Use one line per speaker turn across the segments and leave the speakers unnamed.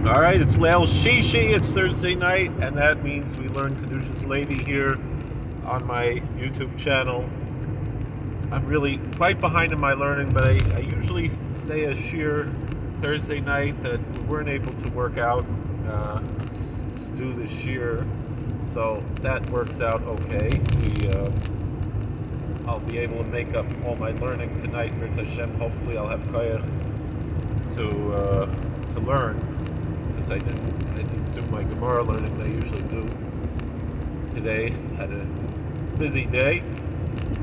All right, it's Leil Shishi. It's Thursday night, and that means we learn Kedushas Levi here on my YouTube channel. I'm really quite behind in my learning, but I usually say a shir Thursday night that we weren't able to work out to do the shir, so that works out okay. I'll be able to make up all my learning tonight. Mirz Hashem. Hopefully, I'll have koyach to learn. I didn't do my Gemara learning that I usually do today. Had a busy day.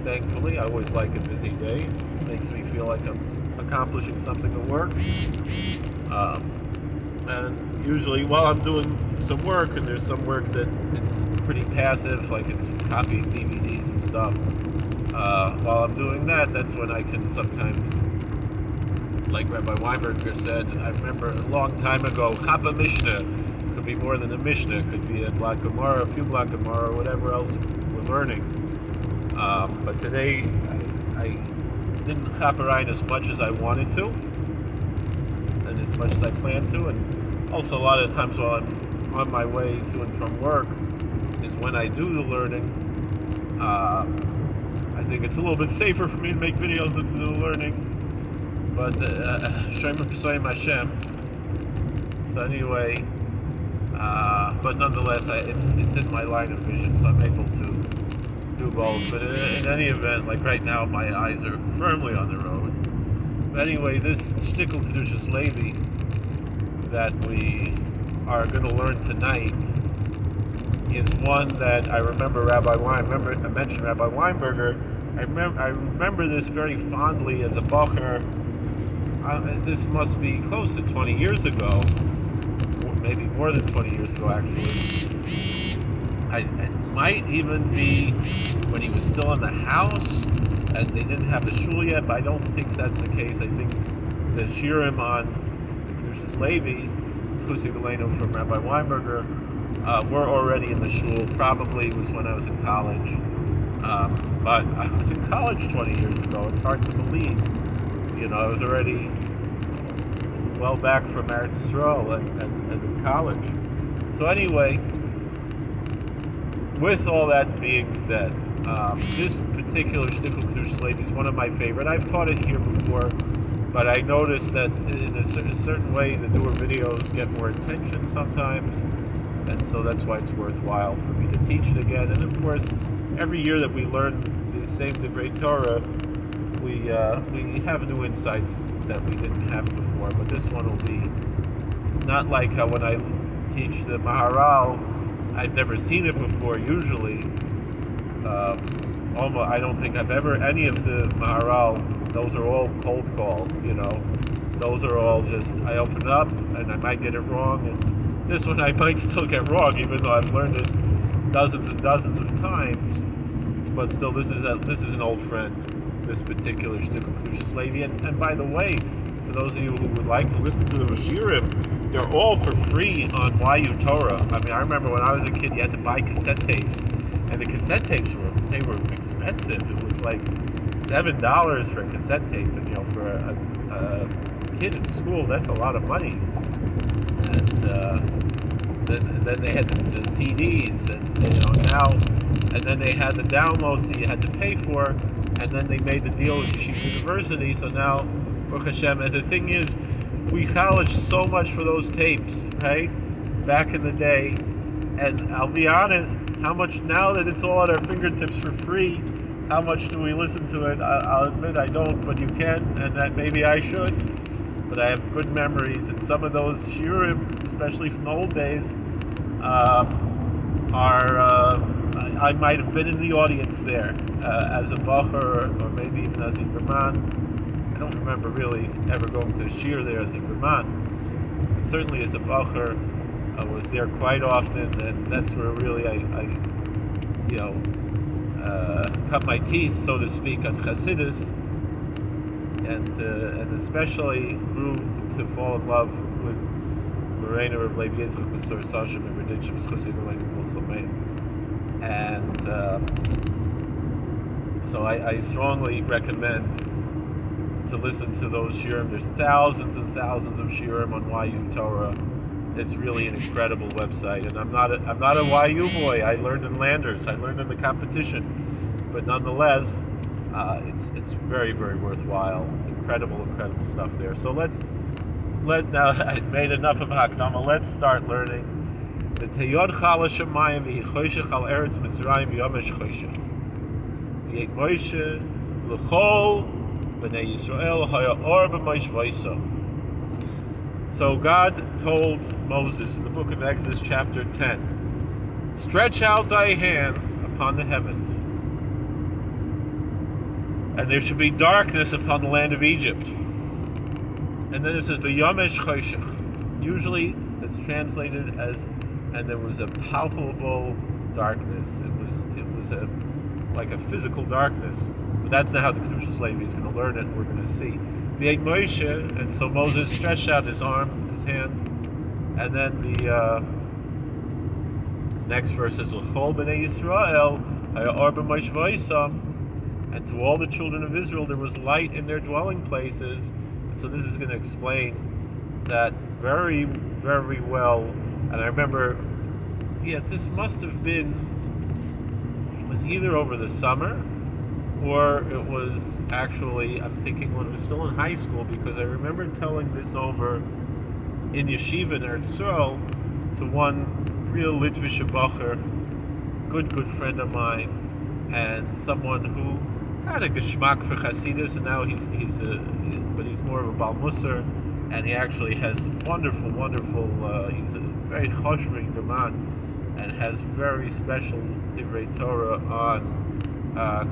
Thankfully, I always like a busy day. It makes me feel like I'm accomplishing something at work. And usually, while I'm doing some work, and there's some work that it's pretty passive, like it's copying DVDs and stuff. While I'm doing that, that's when I can sometimes, like Rabbi Weinberger said, I remember a long time ago, Chapa Mishnah could be more than a Mishnah, could be a block Gemara, a few block Gemara, or whatever else we're learning. But today, I didn't Chapa as much as I wanted to, and as much as I planned to, and also a lot of times while I'm on my way to and from work is when I do the learning. I think it's a little bit safer for me to make videos than to do the learning. But Shem Hashem. So anyway, but nonetheless, it's in my line of vision, so I'm able to do both. But in any event, like right now, my eyes are firmly on the road. But anyway, this shtickle Kedushas Levi that we are going to learn tonight is one that I remember I mentioned Rabbi Weinberger. I remember this very fondly as a bacher. This must be close to 20 years ago, maybe more than 20 years ago, actually. It might even be when he was still in the house, and they didn't have the shul yet, but I don't think that's the case. I think the shirim on the Kedushas Levi, Zchusi Galeno from Rabbi Weinberger, were already in the shul. Probably was when I was in college. But I was in college 20 years ago. It's hard to believe. You know, I was already well back from Eretz Yisrael and in college. So anyway, with all that being said, this particular shtickle Kedushas Levi is one of my favorite. I've taught it here before, but I noticed that in a certain way, the newer videos get more attention sometimes, and so that's why it's worthwhile for me to teach it again. And of course, every year that we learn the same Divrei Torah, we have new insights that we didn't have before. But this one will be not like how when I teach the Maharal, I've never seen it before. Usually, almost I don't think I've ever any of the Maharal. Those are all cold calls. You know, those are all just I open it up and I might get it wrong, and this one I might still get wrong, even though I've learned it dozens and dozens of times. But still, this is an old friend, this particular shtickle Kedushas Levi. And by the way, for those of you who would like to listen to the Shirim, they're all for free on YU Torah. I mean, I remember when I was a kid, you had to buy cassette tapes, and the cassette tapes were expensive. It was like $7 for a cassette tape, and you know, for a kid in school, that's a lot of money. And then they had the CDs, and you know now, and then they had the downloads that you had to pay for, and then they made the deal with Yeshiva University. So now, Baruch Hashem, and the thing is, we college so much for those tapes, right? Back in the day, and I'll be honest, how much now that it's all at our fingertips for free, how much do we listen to it? I'll admit I don't, but you can, and that maybe I should. But I have good memories, and some of those shiurim, especially from the old days, I might have been in the audience there as a bacher, or maybe even as a German. I don't remember really ever going to a shiur there as a German. But certainly as a bacher, I was there quite often, and that's where really I cut my teeth, so to speak, on Chassidus, and especially grew to fall in love with Morena of Levi Yitzchak Mesor Sashim and Reditchim Zchusi Galeno Bolsomein. And so I strongly recommend to listen to those shiurim. There's thousands and thousands of shiurim on YU Torah, It's really an incredible website, and I'm not a YU boy. I learned in Landers. I learned in the competition, but nonetheless, it's very, very worthwhile. Incredible stuff there. So now I made enough of Hakdama. Let's start learning. The Teyod Chala Shemayim v'Hichoshech al Eretz Mitzrayim v'Yomesh Choshech v'Yek Moshe l'Chol b'nei Yisrael haya or b'Moshe v'Yisrael. So God told Moses in the book of Exodus chapter 10, stretch out thy hand upon the heavens, and there should be darkness upon the land of Egypt. And then it says, V'yomesh choshech. Usually that's translated as, and there was a palpable darkness. It was like a physical darkness. But that's not how the Kedushas Levi is going to learn it. We're going to see. V'yek Moshe, and so Moses stretched out his arm, his hand, and then the next verse says, L'chol b'nei Yisrael haya or b'Moshe v'Yisam, and to all the children of Israel there was light in their dwelling places. And so this is going to explain that very, very well. And I remember, this must have been, it was either over the summer, or it was actually, I'm thinking when I was still in high school, because I remember telling this over in yeshiva in Eretz Yisrael to one real Litvish bacher, good friend of mine, and someone who had a geschmack for Hasidus, and now he's more of a Bal Musar, and he actually has wonderful, he's a very choshering man, and has very special divrei Torah on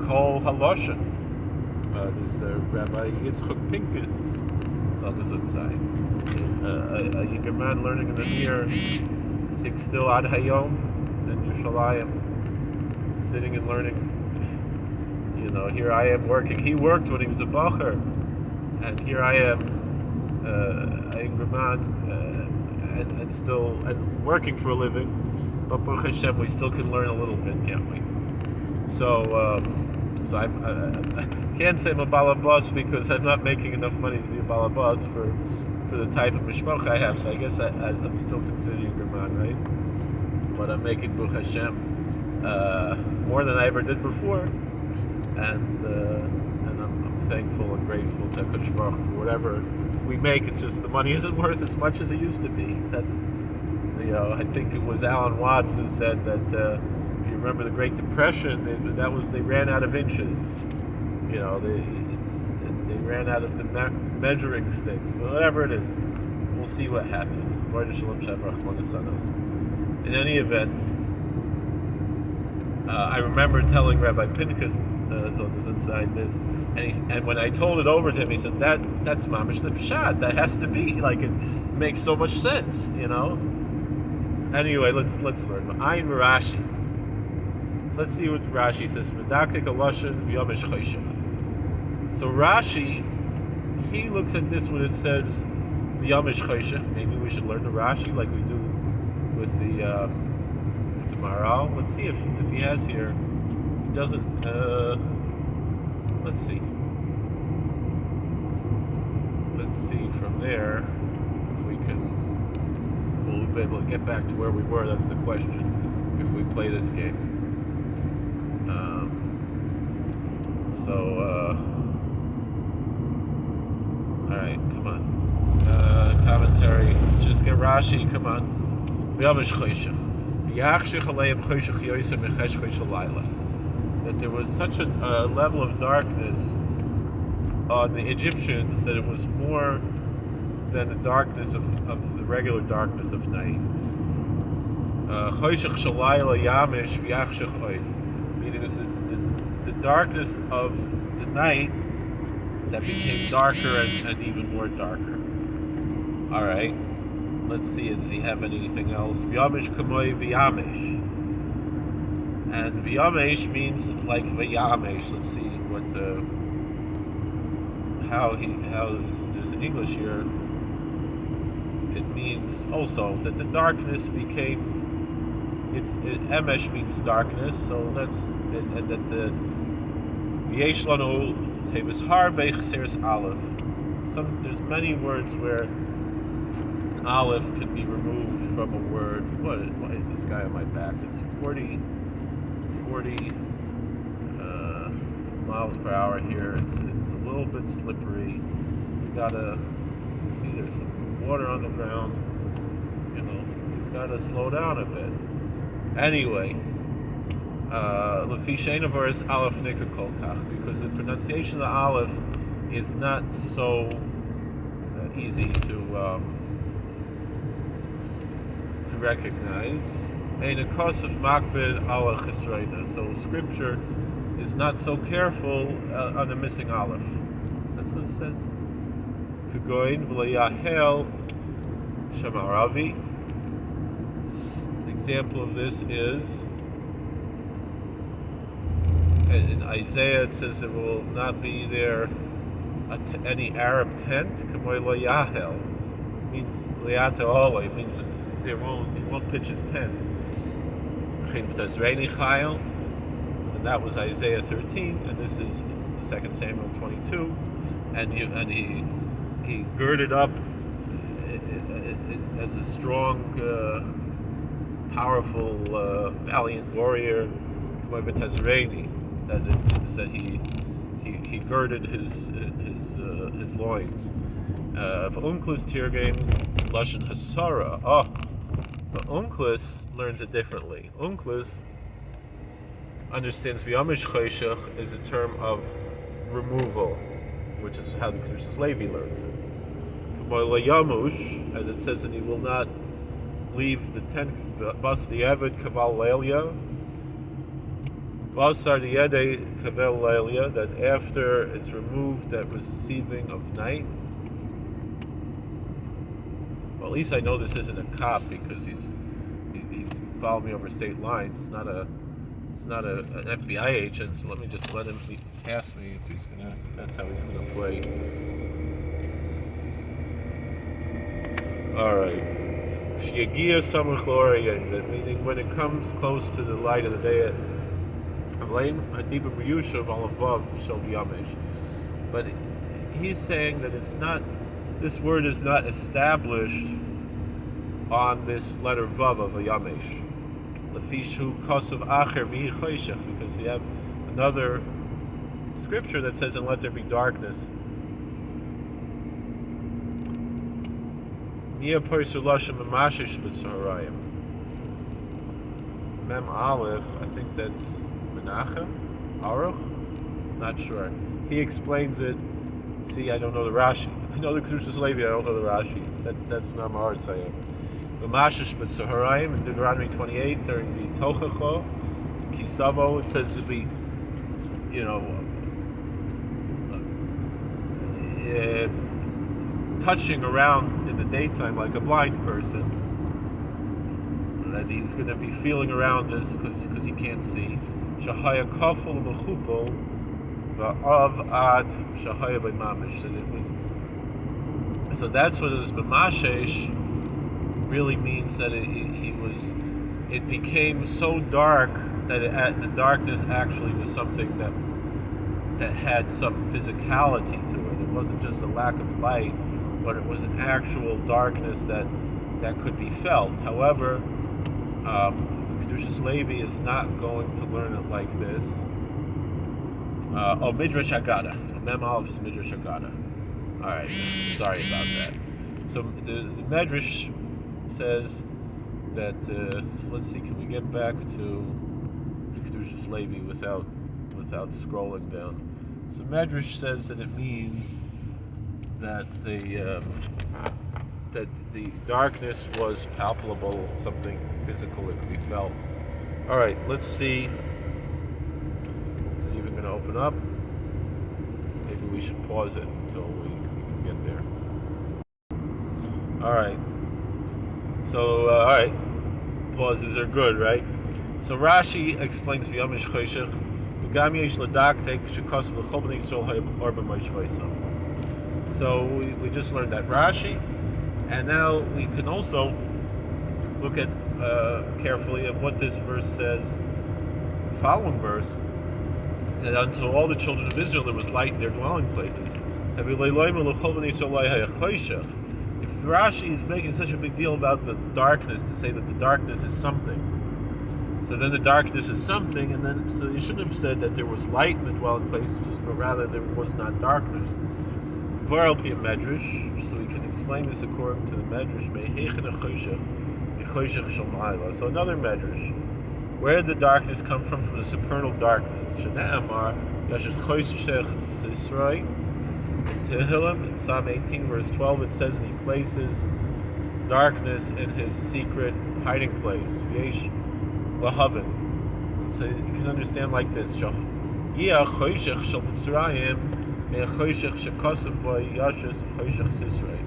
Kol Haloshen. This Rabbi Yitzchak Pinkins is on this inside. A younger man learning in the Mir, I think still Ad Hayom in Yerushalayim, sitting and learning. Here I am working. He worked when he was a bacher, and here I am, a younger man, and still working for a living. But Baruch Hashem, we still can learn a little bit, can't we? So I can't say I'm a balabas because I'm not making enough money to be a balabas for the type of mishpach I have. So I guess I'm still considered a younger man, right? But I'm making Baruch Hashem more than I ever did before. And I'm thankful and grateful to HaKadosh Baruch for whatever we make. It's just the money isn't worth as much as it used to be. That's, I think it was Alan Watts who said that, you remember the Great Depression, they ran out of inches. They ran out of the measuring sticks. Whatever it is, we'll see what happens. In any event, I remember telling Rabbi Pinchas on this inside this, and when I told it over to him, he said that's mamish the pshat. That has to be like it makes so much sense, Anyway, let's learn. Ayin Rashi. Let's see what Rashi says. Medaktik aloshen v'yomesh choshech. So Rashi, he looks at this when it says v'yomesh choshech. Maybe we should learn the Rashi like we do with the Maharal. Let's see if he has here. He doesn't. Let's see. Let's see from there if we can. We'll be able to get back to where we were. That's the question. If we play this game. All right, come on. Commentary. Let's just get Rashi. Come on. That there was such a level of darkness on the Egyptians that it was more than the darkness of the regular darkness of night. Meaning it was the darkness of the night that became darker and even more darker. All right. Let's see, does he have anything else? V'yamesh kamoi v'yamesh. And v'yamesh means like v'yamesh. Let's see what how there's English here. It means also that the darkness became. Emesh means darkness, so that's and that the v'yesh lanu tevis harbe chseres aleph. There's many words where Aleph can be removed from a word. Why is this guy on my back? It's 40 miles per hour here. It's a little bit slippery. You gotta see there's some water on the ground. He's gotta slow down a bit. Anyway, Lefishenavar is Aleph Nika Kolkach, because the pronunciation of the Aleph is not so easy to recognize. Ein Kosef Makbid Aleph Chisreina. So Scripture is not so careful on the missing Aleph. That's what it says. Kugoin v'layahel Shamaravi. An example of this is in Isaiah. It says there will not be there any Arab tent. Kamoy layahel means liata always means that he won't pitch his tent. And that was Isaiah 13, and this is 2 Samuel 22. And he girded up as a strong, powerful, valiant warrior. That he girded his loins. V'unklis tirgem lashon hasara. But Unklis learns it differently. Unklis understands V'yamish Choshech is a term of removal, which is how the Kedushas Levi learns it. Yamush, as it says that he will not leave the tent. Bas di'evid kaval leilya. Basar di'edei kavel leilya, that after it's removed, that receiving of night. Well, at least I know this isn't a cop, because he followed me over state lines. It's not an FBI agent. So let me just let him pass me if he's gonna. That's how he's gonna play. All right. Sheyagia samuch l'orayim, that meaning when it comes close to the light of the day. But he's saying that it's not. This word is not established on this letter Vav of Yamesh. Lefishu kosav acher v'yichoshech, because you have another scripture that says, "And let there be darkness." Mia poiser lashem mamashish b'tzarayim. Mem Aleph, I think that's Menachem, Aruch, not sure. He explains it. See, I don't know the Rashi. I know the Kedushas Levi, I don't know the Rashi. That's not my hard saying. Mamashish b'tzarayim in Deuteronomy 28 during the Tochacho, Kisavo, it says to be, touching around in the daytime like a blind person. That he's going to be feeling around this because he can't see. Shahaya kafel mechupol va'av ad shahaya b'mamish. And it was. So that's what this b'mashesh really means, that it became so dark that the darkness actually was something that had some physicality to it. It wasn't just a lack of light, but it was an actual darkness that could be felt. However, Kedushas Levi is not going to learn it like this. Midrash Haggadah. Mem Aleph is Midrash Haggadah. Alright, sorry about that. So the Medrash says that, so let's see, can we get back to the Kedushas Levi without scrolling down? So Medrash says that it means that the darkness was palpable, something physical that could be felt. Alright, let's see. Is it even going to open up? Maybe we should pause it until we can get there. Alright. So, alright. Pauses are good, right? So Rashi explains V'yamish Choshech, V'gam yesh l'daktek shekosav l'chol b'nei Yisrael ha'arba ma'ishvaisam. So we just learned that Rashi, and now we can also look at carefully at what this verse says. The following verse, that until all the children of Israel there was light in their dwelling places. If Rashi is making such a big deal about the darkness to say that the darkness is something. So then the darkness is something, and then so you shouldn't have said that there was light in the dwelling place, but rather there was not darkness. Varalpi a medrash, so we can explain this according to the medrash. So another medrash. Where did the darkness come from? From the supernal darkness. Shne'amar Yashes Choshech Sisroi. In Tehillim, in Psalm 18, verse 12, it says that he places darkness in his secret hiding place. V'yesh lahavin. So you can understand like this. Yeh choshech shel Mitzrayim me'choshech shekosim bo Yashes Choshech Sisroi.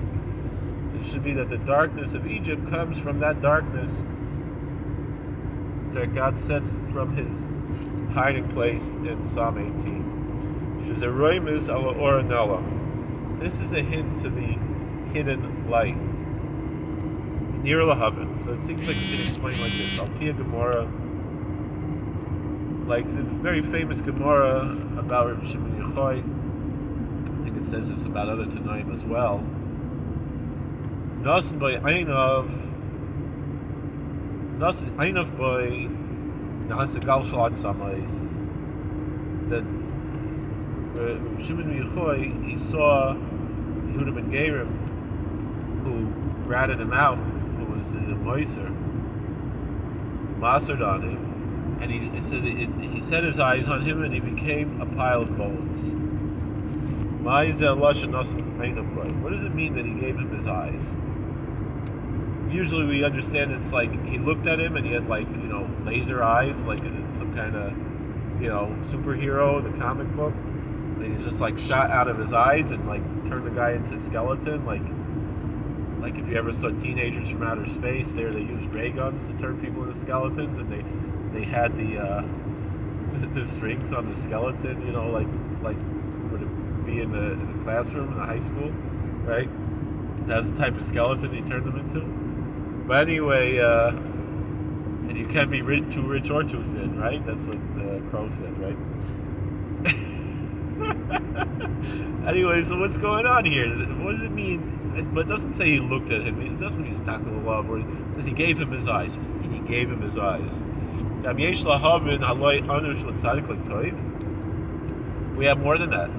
It should be that the darkness of Egypt comes from that darkness that God sets from his hiding place in Psalm 18. This is a hint to the hidden light. Near Lahavin. So it seems like you can explain like this. Al-Pia Gemara, like the very famous Gemara about Reb Shimon Yochai. I think it says this about other Tanaim as well. Nasan by Einav by Nasa Gal Shalat Samais. That Shimon Yochai, he saw Yehuda ben Gerim, who ratted him out, who was a Moiser, mastered on him, and he set his eyes on him, and he became a pile of bones. What does it mean that he gave him his eyes? Usually we understand it's like he looked at him and he had laser eyes, like some kind of superhero in the comic book. And he just shot out of his eyes and turned the guy into a skeleton. Like if you ever saw Teenagers from Outer Space, they used ray guns to turn people into skeletons, and they had the strings on the skeleton, like would it be in the classroom in the high school, right? That's the type of skeleton he turned them into. But anyway, and you can't be too rich or too thin, right? That's what Crow said, right? Anyway, so what's going on here? What does it mean? But it doesn't say he looked at him. It doesn't mean stuck in love. Or it says he gave him his eyes. He gave him his eyes. We have more than that.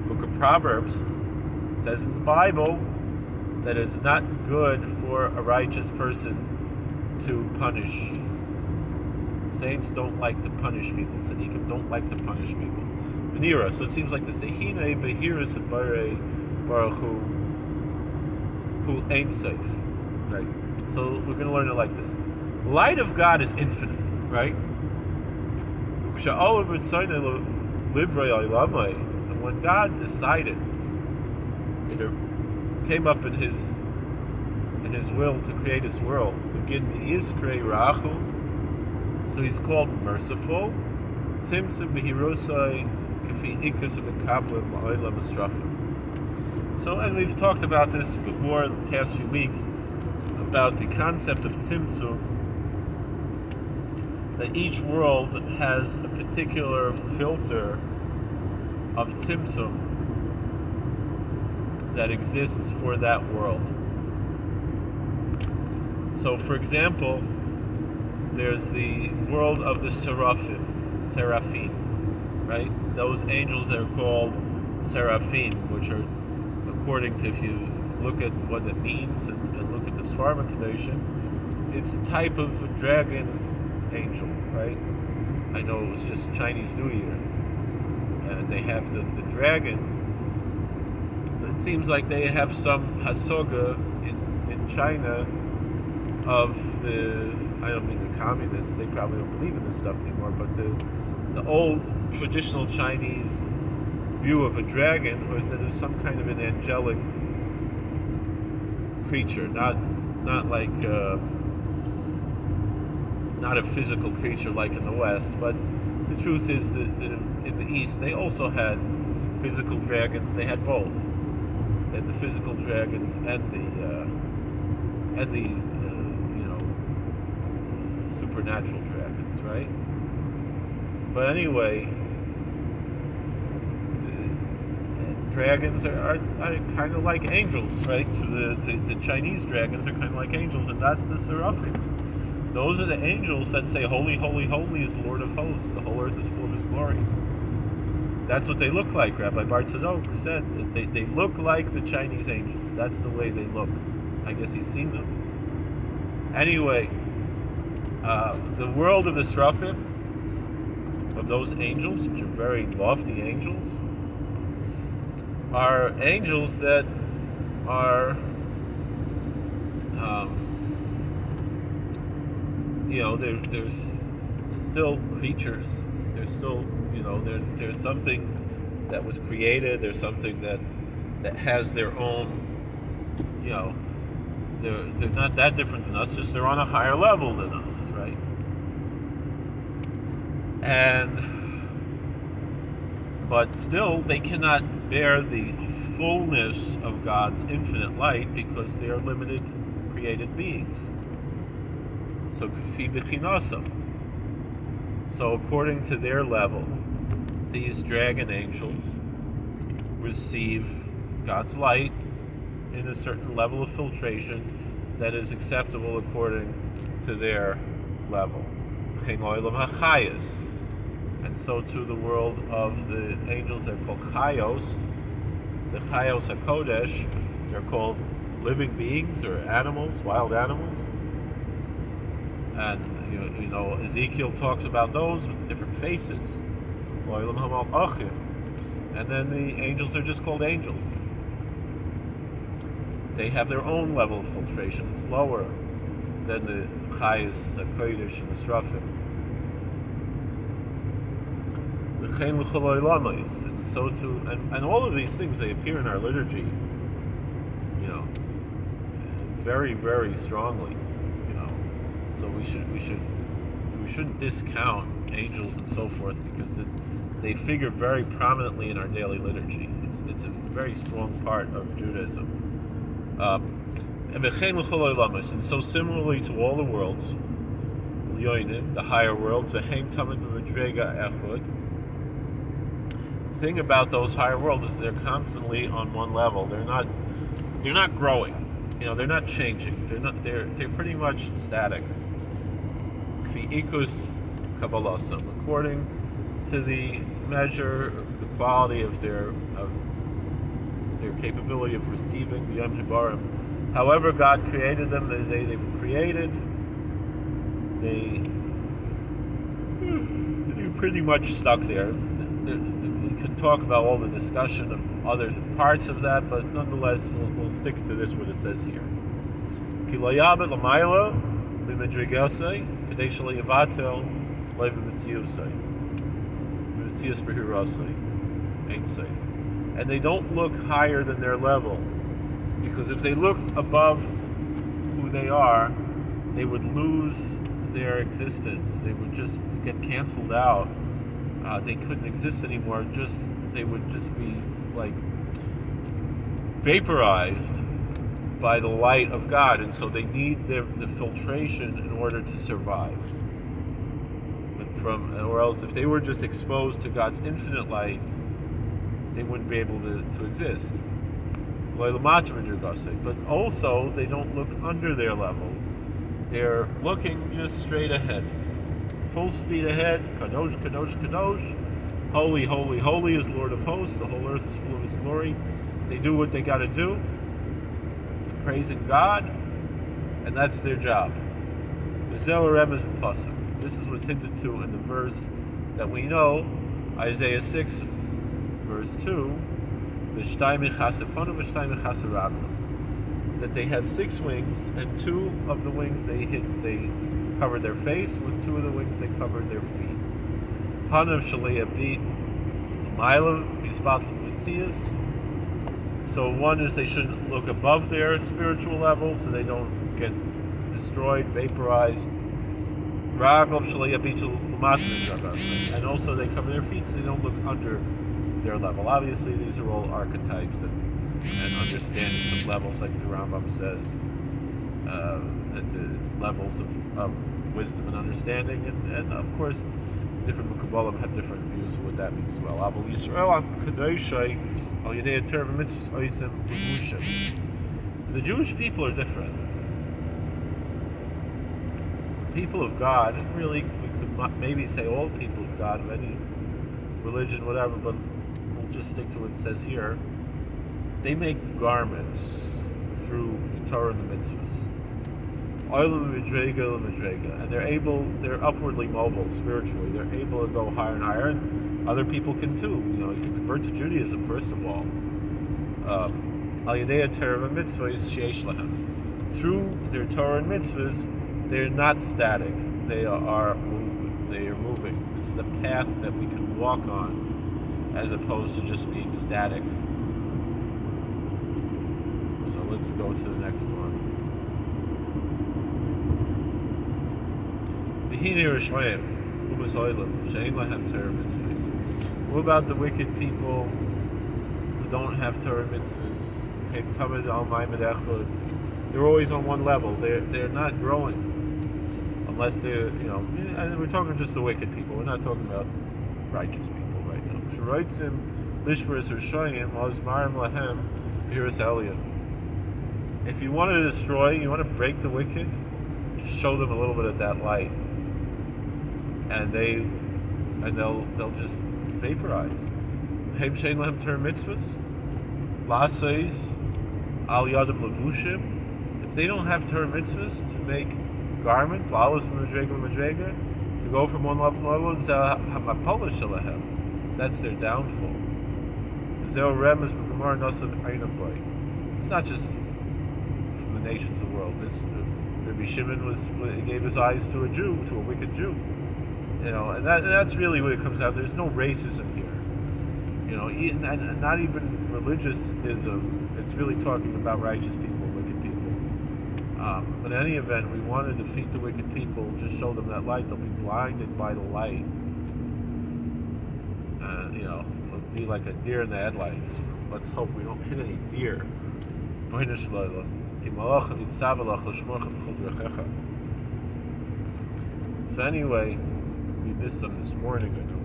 Book of Proverbs says in the Bible that it's not good for a righteous person to punish. Saints don't like to punish people. Tzaddikim don't like to punish people. Venira. So it seems like this. Tehine behiras bare baruch who ain't safe. Right. So we're going to learn it like this. Light of God is infinite. Right. And when God decided, it came up in His will to create His world. Begin the Yiskrei Rachu. So He's called merciful. Tzimtzum b'hirosai kafi ikus b'kablim la'olam esrafim. So, and we've talked about this before in the past few weeks about the concept of tzimtzum. That each world has a particular filter of tzimtzum that exists for that world. So, for example, there's the world of the seraphim, right? Those angels that are called seraphim, which are, according to, if you look at what it means and look at the Svarma Kedushin, it's a type of a dragon angel, right? I know it was just Chinese New Year, and they have the dragons. It seems like they have some hasoga in China of the, I don't mean the communists, they probably don't believe in this stuff anymore, but the old traditional Chinese view of a dragon was that it was some kind of an angelic creature, not like not a physical creature like in the West, but the truth is that in the East they also had physical dragons. They had both. They had the physical dragons and the supernatural dragons, right? But anyway, dragons are kind of like angels, right? To the Chinese dragons are kind of like angels, and that's the seraphim. Those are the angels that say, "Holy, holy, holy is the Lord of hosts. The whole earth is full of His glory." That's what they look like. Rabbi Bar Tzadok said they look like the Chinese angels. That's the way they look. I guess he's seen them. Anyway, the world of the seraphim, of those angels, which are very lofty angels, are angels that are, there's still creatures. There's still, there's something that was created. There's something that has their own, they're not that different than us. Just they're on a higher level than us, right? But still, they cannot bear the fullness of God's infinite light because they are limited, created beings. So, kafi b'chinasam. So, according to their level, these dragon angels receive God's light in a certain level of filtration that is acceptable according to their level. And so to the world of the angels, they're called chayos, the chayos hakodesh. They're called living beings or animals, wild animals. And Ezekiel talks about those with the different faces. And then the angels are just called angels. They have their own level of filtration. It's lower than the chayos hakodesh and the seraphim. And so too, and all of these things, they appear in our liturgy, very, very strongly, So we shouldn't discount angels and so forth because they figure very prominently in our daily liturgy. It's a very strong part of Judaism. And so similarly to all the worlds, the higher worlds, the thing about those higher worlds is they're constantly on one level. They're not growing. They're not changing. They're pretty much static. Kvi'ikus kabbalasam, according to the measure, the quality of their capability of receiving the Yom Hibarim. However God created them, they were created. They're pretty much stuck there. We can talk about all the discussion of other parts of that, but nonetheless, we'll stick to this, what it says here. And they don't look higher than their level, because if they looked above who they are, they would lose their existence. They would just get canceled out. They couldn't exist anymore. They would just be like vaporized by the light of God, and so they need the filtration in order to survive. Or else, if they were just exposed to God's infinite light, they wouldn't be able to exist. But also, they don't look under their level. They're looking just straight ahead. Full speed ahead. Kadosh, Kadosh, Kadosh. Holy, holy, holy is Lord of hosts. The whole earth is full of His glory. They do what they got to do. Praising God. And that's their job. This is what's hinted to in the verse that we know, Isaiah 6, verse 2. That they had 6 wings, and 2 of the wings they covered their face, with 2 of the wings they covered their feet. So one is they shouldn't look above their spiritual level, so they don't get destroyed, vaporized. And also they cover their feet, so they don't look under their level. Obviously, these are all archetypes and understanding some levels, like the Rambam says, that it's levels of wisdom and understanding, and of course, different Mekabalim have different views of what that means as well. Aval Yisrael am Kedushas Al Yedei Torah Mitzvos Oisim Levushim. The Jewish people are different. The people of God, and really we could maybe say all people of God of any religion, whatever, but we'll just stick to what it says here. They make garments through the Torah and the mitzvahs. And they're upwardly mobile spiritually. They're able to go higher and higher, and other people can too. You can convert to Judaism first of all. Through their Torah and mitzvahs, they're not static. They are moving. They are moving. This is a path that we can walk on, as opposed to just being static. So let's go to the next one. What about the wicked people who don't have Torah mitzvahs? They're always on one level. They're not growing unless they're, and we're talking just the wicked people. We're not talking about righteous people right now. If you want to destroy, you want to break the wicked, just show them a little bit of that light, and they'll just vaporize. If they don't have Torah mitzvahs to make garments, to go from one level to another, that's their downfall. It's not just from the nations of the world. Rabbi Shimon gave his eyes to a wicked Jew. And that's really what it comes out. There's no racism here. And not even religiousism. It's really talking about righteous people, wicked people. But in any event, we want to defeat the wicked people. Just show them that light. They'll be blinded by the light. It'll be like a deer in the headlights. Let's hope we don't hit any deer. So anyway, we missed some this morning, I know.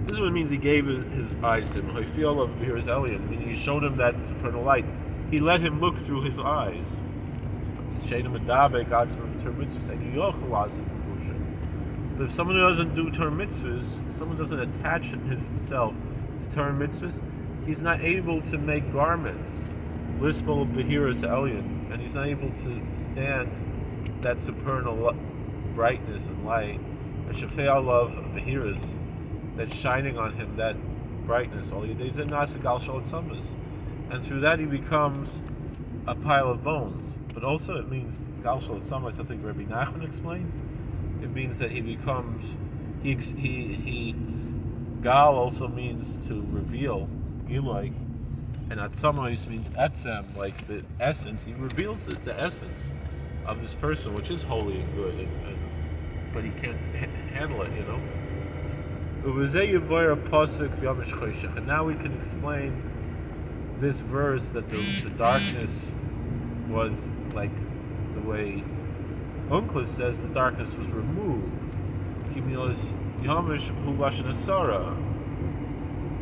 This is what it means he gave his eyes to him. Meaning he showed him that supernal light. He let him look through his eyes. But if someone doesn't do Torah mitzvahs, someone doesn't attach himself to Torah mitzvahs, he's not able to make garments. And he's not able to stand that supernal brightness and light. That's shining on him, that brightness. And through that he becomes a pile of bones. But also it means Gal Shal Tzamas, I think Rabbi Nachman explains. It means that he becomes Gal also means to reveal, Giloi, and Atzamos means Etzem, like the essence. He reveals the essence of this person, which is holy and good, but he can't handle it, And now we can explain this verse that the darkness was like the way Onkelos says the darkness was removed.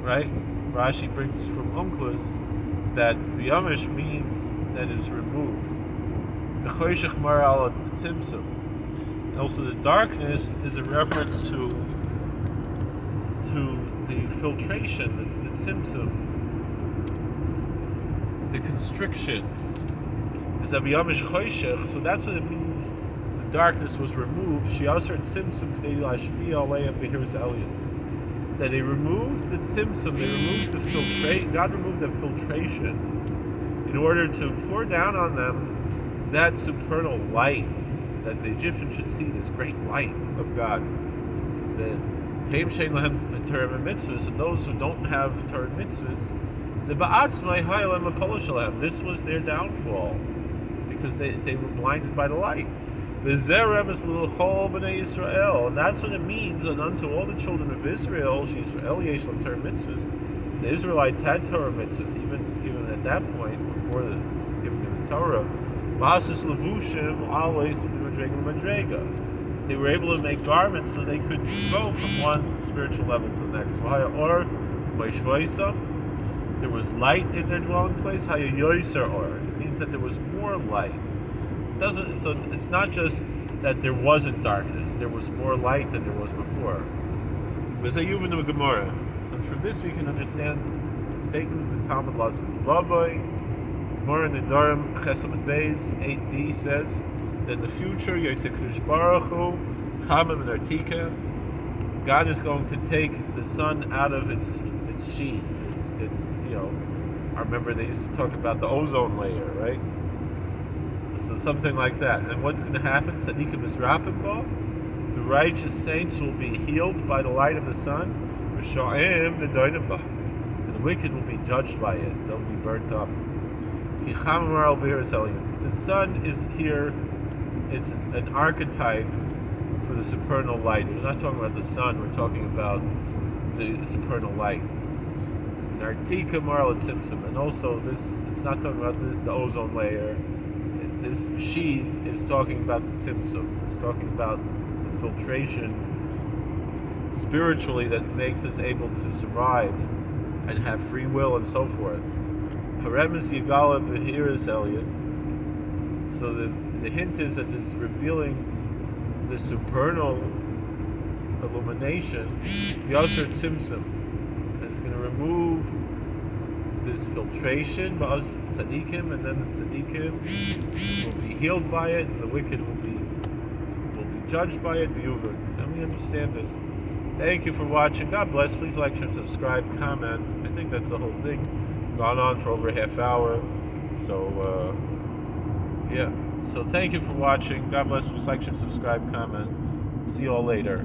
Right? Rashi brings from Onkelos that V'yamish means that it's removed. And also the darkness is a reference to the filtration, the tzimtzum, the constriction. So that's what it means. The darkness was removed. That they removed the tzimtzum, they removed the filtration. God removed the filtration in order to pour down on them that supernal light, that the Egyptians should see this great light of God. The Heim Shein Lahem Torah mitzvahs, and those who don't have Torah mitzvahs, this was their downfall, because they were blinded by the light. And that's what it means, and unto all the children of Israel, the Israelites had Torah mitzvahs, even at that point, before giving them the Torah. they were able to make garments so they could go from one spiritual level to the next. Or there was light in their dwelling place. It means that there was more light. So it's not just that there wasn't darkness. There was more light than there was before. And from this we can understand the statement of the Talmud lesson. Lavoi, Gemara Nedarim Chesed Beis 8b says that in the future, Kedushas Baruch Hu, Chamim and Artika, God is going to take the sun out of its sheath. It's I remember they used to talk about the ozone layer, right? So something like that. And what's going to happen? Tzadikim Misrapim Bo, the righteous saints will be healed by the light of the sun. V'sho'im Nedoinim Bo, and the wicked will be judged by it. They'll be burnt up. Ki Chamar al Be'er Elyon. The sun is here. It's an archetype for the supernal light. We're not talking about the sun. We're talking about the supernal light. Nartika Marl Tzimtzum, and also this. It's not talking about the ozone layer. This sheath is talking about the tzimtzum. It's talking about the filtration spiritually that makes us able to survive and have free will and so forth. Harem is Yigala Behiras Elyon. So the hint is that it's revealing the supernal illumination, Yasser Tzimtzum. It's going to remove this filtration, Ba'az Tzadikim, and then the Tzadikim will be healed by it, and the wicked will be judged by it, and we understand this. Thank you for watching. God bless. Please like, share, and subscribe, comment. I think that's the whole thing. Gone on for over a half hour. So, yeah. So thank you for watching. God bless. Please like, share, and subscribe, comment. See you all later.